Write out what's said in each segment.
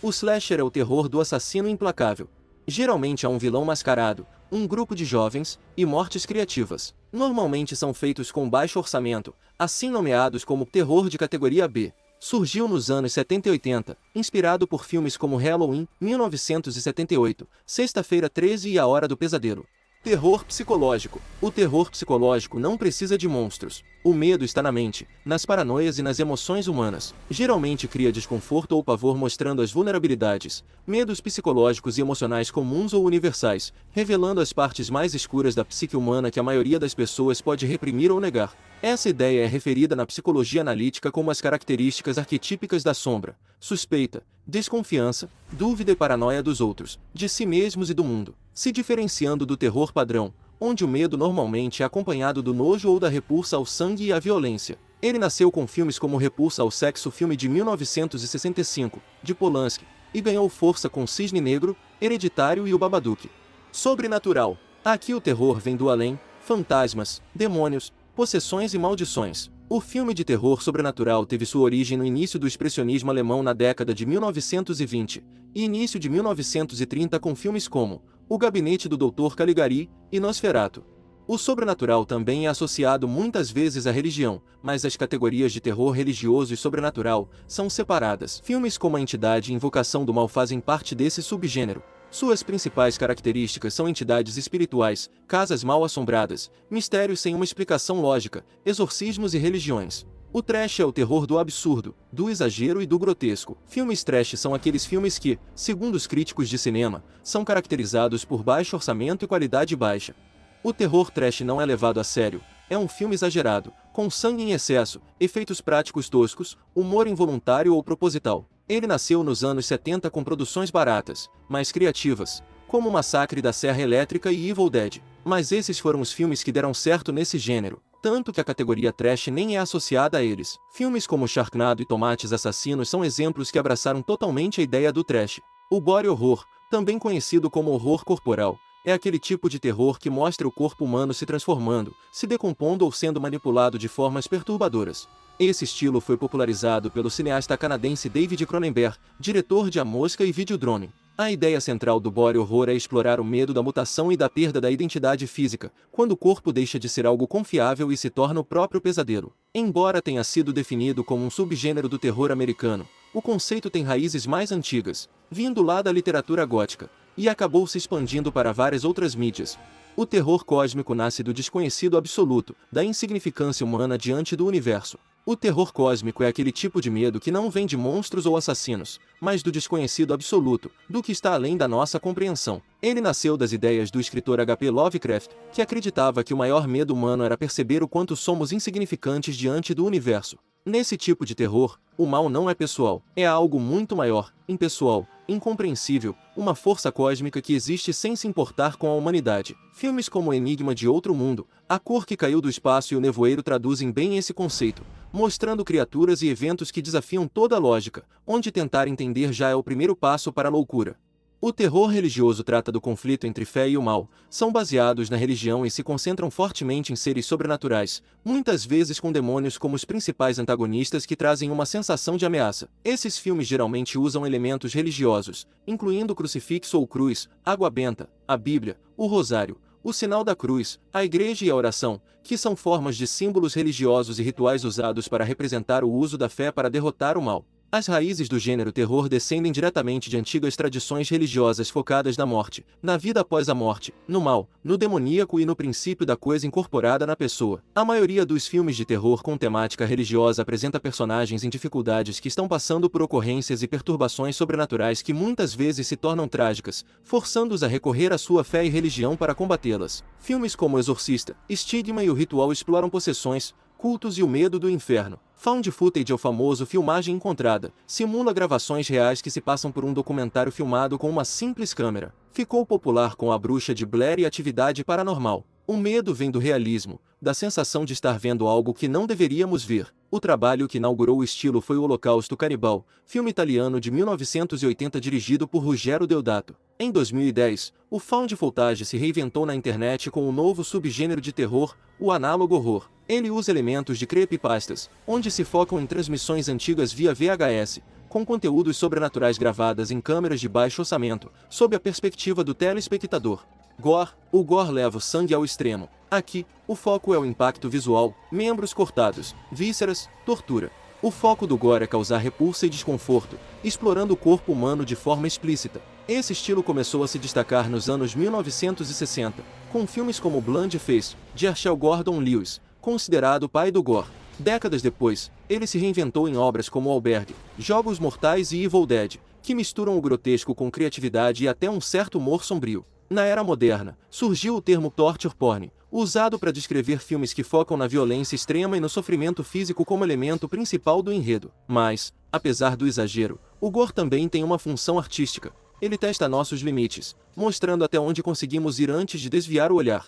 O slasher é o terror do assassino implacável. Geralmente há um vilão mascarado, um grupo de jovens, e mortes criativas. Normalmente são feitos com baixo orçamento, assim nomeados como terror de categoria B. Surgiu nos anos 70 e 80, inspirado por filmes como Halloween, 1978, Sexta-feira 13 e A Hora do Pesadelo. Terror psicológico. O terror psicológico não precisa de monstros. O medo está na mente, nas paranoias e nas emoções humanas. Geralmente cria desconforto ou pavor mostrando as vulnerabilidades, medos psicológicos e emocionais comuns ou universais, revelando as partes mais escuras da psique humana que a maioria das pessoas pode reprimir ou negar. Essa ideia é referida na psicologia analítica como as características arquetípicas da sombra: suspeita, desconfiança, dúvida e paranoia dos outros, de si mesmos e do mundo, se diferenciando do terror padrão, onde o medo normalmente é acompanhado do nojo ou da repulsa ao sangue e à violência. Ele nasceu com filmes como Repulsa ao Sexo, filme de 1965, de Polanski, e ganhou força com Cisne Negro, Hereditário e O Babadook. Sobrenatural. Aqui o terror vem do além, fantasmas, demônios, possessões e maldições. O filme de terror sobrenatural teve sua origem no início do expressionismo alemão na década de 1920 e início de 1930 com filmes como O Gabinete do Dr. Caligari e Nosferatu. O sobrenatural também é associado muitas vezes à religião, mas as categorias de terror religioso e sobrenatural são separadas. Filmes como A Entidade e Invocação do Mal fazem parte desse subgênero. Suas principais características são entidades espirituais, casas mal assombradas, mistérios sem uma explicação lógica, exorcismos e religiões. O trash é o terror do absurdo, do exagero e do grotesco. Filmes trash são aqueles filmes que, segundo os críticos de cinema, são caracterizados por baixo orçamento e qualidade baixa. O terror trash não é levado a sério, é um filme exagerado, com sangue em excesso, efeitos práticos toscos, humor involuntário ou proposital. Ele nasceu nos anos 70 com produções baratas, mas criativas, como Massacre da Serra Elétrica e Evil Dead. Mas esses foram os filmes que deram certo nesse gênero, tanto que a categoria trash nem é associada a eles. Filmes como Sharknado e Tomates Assassinos são exemplos que abraçaram totalmente a ideia do trash. O body horror, também conhecido como horror corporal, é aquele tipo de terror que mostra o corpo humano se transformando, se decompondo ou sendo manipulado de formas perturbadoras. Esse estilo foi popularizado pelo cineasta canadense David Cronenberg, diretor de A Mosca e Videodrome. A ideia central do body horror é explorar o medo da mutação e da perda da identidade física, quando o corpo deixa de ser algo confiável e se torna o próprio pesadelo. Embora tenha sido definido como um subgênero do terror americano, o conceito tem raízes mais antigas, vindo lá da literatura gótica, e acabou se expandindo para várias outras mídias. O terror cósmico nasce do desconhecido absoluto, da insignificância humana diante do universo. O terror cósmico é aquele tipo de medo que não vem de monstros ou assassinos, mas do desconhecido absoluto, do que está além da nossa compreensão. Ele nasceu das ideias do escritor H.P. Lovecraft, que acreditava que o maior medo humano era perceber o quanto somos insignificantes diante do universo. Nesse tipo de terror, o mal não é pessoal, é algo muito maior, impessoal, incompreensível, uma força cósmica que existe sem se importar com a humanidade. Filmes como Enigma de Outro Mundo, A Cor que Caiu do Espaço e O Nevoeiro traduzem bem esse conceito, mostrando criaturas e eventos que desafiam toda a lógica, onde tentar entender já é o primeiro passo para a loucura. O terror religioso trata do conflito entre fé e o mal, são baseados na religião e se concentram fortemente em seres sobrenaturais, muitas vezes com demônios como os principais antagonistas que trazem uma sensação de ameaça. Esses filmes geralmente usam elementos religiosos, incluindo o crucifixo ou cruz, água benta, a Bíblia, o rosário, o sinal da cruz, a igreja e a oração, que são formas de símbolos religiosos e rituais usados para representar o uso da fé para derrotar o mal. As raízes do gênero terror descendem diretamente de antigas tradições religiosas focadas na morte, na vida após a morte, no mal, no demoníaco e no princípio da coisa incorporada na pessoa. A maioria dos filmes de terror com temática religiosa apresenta personagens em dificuldades que estão passando por ocorrências e perturbações sobrenaturais que muitas vezes se tornam trágicas, forçando-os a recorrer à sua fé e religião para combatê-las. Filmes como O Exorcista, Estigma e O Ritual exploram possessões, cultos e o medo do inferno. Found footage é o famoso filmagem encontrada, simula gravações reais que se passam por um documentário filmado com uma simples câmera. Ficou popular com A Bruxa de Blair e Atividade Paranormal. O medo vem do realismo, da sensação de estar vendo algo que não deveríamos ver. O trabalho que inaugurou o estilo foi O Holocausto Canibal, filme italiano de 1980 dirigido por Ruggero Deodato. Em 2010, o found footage se reinventou na internet com um novo subgênero de terror, o análogo horror. Ele usa elementos de creepypastas, onde se focam em transmissões antigas via VHS, com conteúdos sobrenaturais gravadas em câmeras de baixo orçamento, sob a perspectiva do telespectador. Gore. O gore leva o sangue ao extremo. Aqui, o foco é o impacto visual, membros cortados, vísceras, tortura. O foco do gore é causar repulsa e desconforto, explorando o corpo humano de forma explícita. Esse estilo começou a se destacar nos anos 1960, com filmes como Blonde Face, de Herschel Gordon Lewis, considerado o pai do gore. Décadas depois, ele se reinventou em obras como Albergue, Jogos Mortais e Evil Dead, que misturam o grotesco com criatividade e até um certo humor sombrio. Na era moderna, surgiu o termo torture porn, usado para descrever filmes que focam na violência extrema e no sofrimento físico como elemento principal do enredo. Mas, apesar do exagero, o gore também tem uma função artística. Ele testa nossos limites, mostrando até onde conseguimos ir antes de desviar o olhar.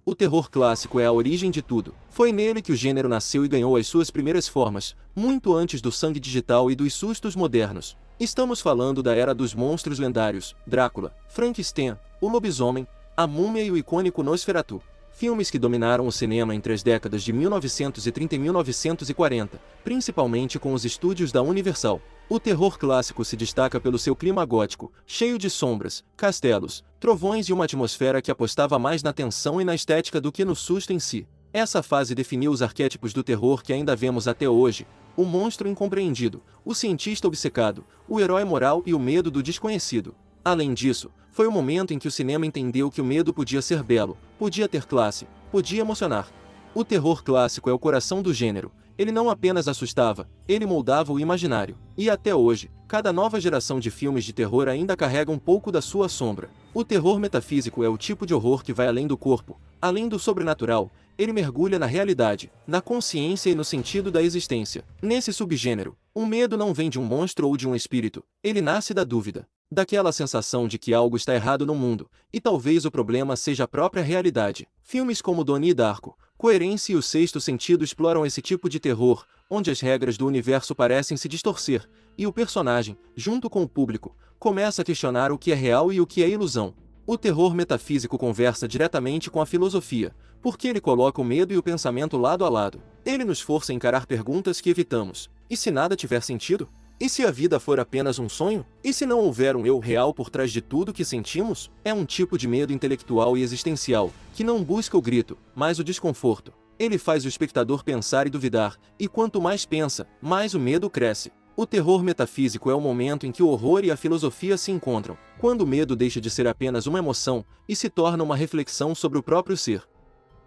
O terror clássico é a origem de tudo. Foi nele que o gênero nasceu e ganhou as suas primeiras formas, muito antes do sangue digital e dos sustos modernos. Estamos falando da era dos monstros lendários, Drácula, Frankenstein, o lobisomem, a múmia e o icônico Nosferatu. Filmes que dominaram o cinema entre as décadas de 1930 e 1940, principalmente com os estúdios da Universal. O terror clássico se destaca pelo seu clima gótico, cheio de sombras, castelos, trovões e uma atmosfera que apostava mais na tensão e na estética do que no susto em si. Essa fase definiu os arquétipos do terror que ainda vemos até hoje: o monstro incompreendido, o cientista obcecado, o herói moral e o medo do desconhecido. Além disso, foi o momento em que o cinema entendeu que o medo podia ser belo, podia ter classe, podia emocionar. O terror clássico é o coração do gênero. Ele não apenas assustava, ele moldava o imaginário. E até hoje, cada nova geração de filmes de terror ainda carrega um pouco da sua sombra. O terror metafísico é o tipo de horror que vai além do corpo, além do sobrenatural. Ele mergulha na realidade, na consciência e no sentido da existência. Nesse subgênero, o medo não vem de um monstro ou de um espírito, ele nasce da dúvida, daquela sensação de que algo está errado no mundo, e talvez o problema seja a própria realidade. Filmes como Donnie Darko, Coerência e O Sexto Sentido exploram esse tipo de terror, onde as regras do universo parecem se distorcer, e o personagem, junto com o público, começa a questionar o que é real e o que é ilusão. O terror metafísico conversa diretamente com a filosofia, porque ele coloca o medo e o pensamento lado a lado. Ele nos força a encarar perguntas que evitamos. E se nada tiver sentido? E se a vida for apenas um sonho? E se não houver um eu real por trás de tudo que sentimos? É um tipo de medo intelectual e existencial, que não busca o grito, mas o desconforto. Ele faz o espectador pensar e duvidar, e quanto mais pensa, mais o medo cresce. O terror metafísico é o momento em que o horror e a filosofia se encontram, quando o medo deixa de ser apenas uma emoção e se torna uma reflexão sobre o próprio ser.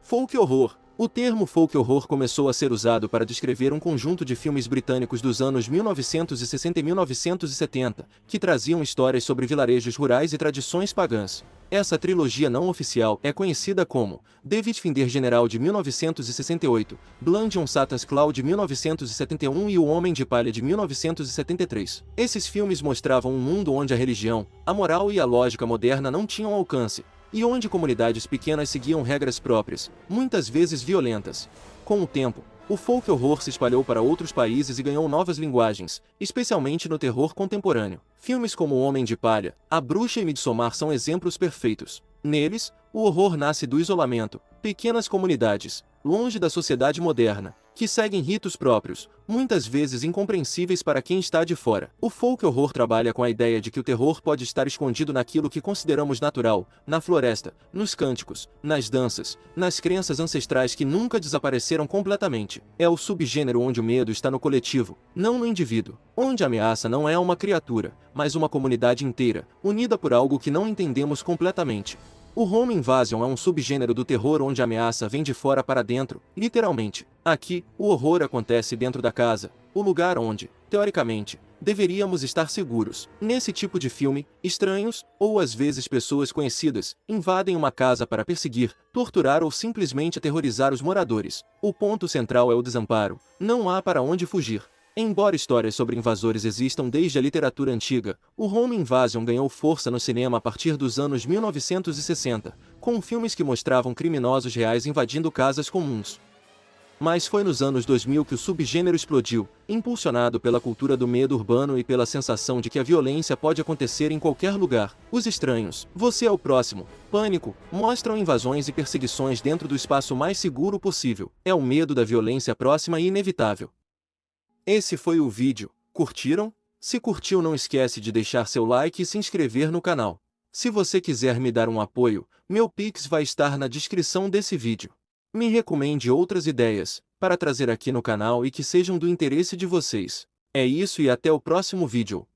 Folk horror. O termo folk horror começou a ser usado para descrever um conjunto de filmes britânicos dos anos 1960 e 1970, que traziam histórias sobre vilarejos rurais e tradições pagãs. Essa trilogia não oficial é conhecida como David Finder General de 1968, Blood on Satan's Claw de 1971 e O Homem de Palha de 1973. Esses filmes mostravam um mundo onde a religião, a moral e a lógica moderna não tinham alcance, e onde comunidades pequenas seguiam regras próprias, muitas vezes violentas. Com o tempo, o folk horror se espalhou para outros países e ganhou novas linguagens, especialmente no terror contemporâneo. Filmes como O Homem de Palha, A Bruxa e Midsommar são exemplos perfeitos. Neles, o horror nasce do isolamento, pequenas comunidades, longe da sociedade moderna, que seguem ritos próprios, muitas vezes incompreensíveis para quem está de fora. O folk horror trabalha com a ideia de que o terror pode estar escondido naquilo que consideramos natural, na floresta, nos cânticos, nas danças, nas crenças ancestrais que nunca desapareceram completamente. É o subgênero onde o medo está no coletivo, não no indivíduo, onde a ameaça não é uma criatura, mas uma comunidade inteira, unida por algo que não entendemos completamente. O home invasion é um subgênero do terror onde a ameaça vem de fora para dentro, literalmente. Aqui, o horror acontece dentro da casa, o lugar onde, teoricamente, deveríamos estar seguros. Nesse tipo de filme, estranhos, ou às vezes pessoas conhecidas, invadem uma casa para perseguir, torturar ou simplesmente aterrorizar os moradores. O ponto central é o desamparo. Não há para onde fugir. Embora histórias sobre invasores existam desde a literatura antiga, o home invasion ganhou força no cinema a partir dos anos 1960, com filmes que mostravam criminosos reais invadindo casas comuns. Mas foi nos anos 2000 que o subgênero explodiu, impulsionado pela cultura do medo urbano e pela sensação de que a violência pode acontecer em qualquer lugar. Os estranhos, Você é o Próximo, Pânico, mostram invasões e perseguições dentro do espaço mais seguro possível. É o medo da violência próxima e inevitável. Esse foi o vídeo. Curtiram? Se curtiu, não esquece de deixar seu like e se inscrever no canal. Se você quiser me dar um apoio, meu Pix vai estar na descrição desse vídeo. Me recomende outras ideias, para trazer aqui no canal e que sejam do interesse de vocês. É isso e até o próximo vídeo.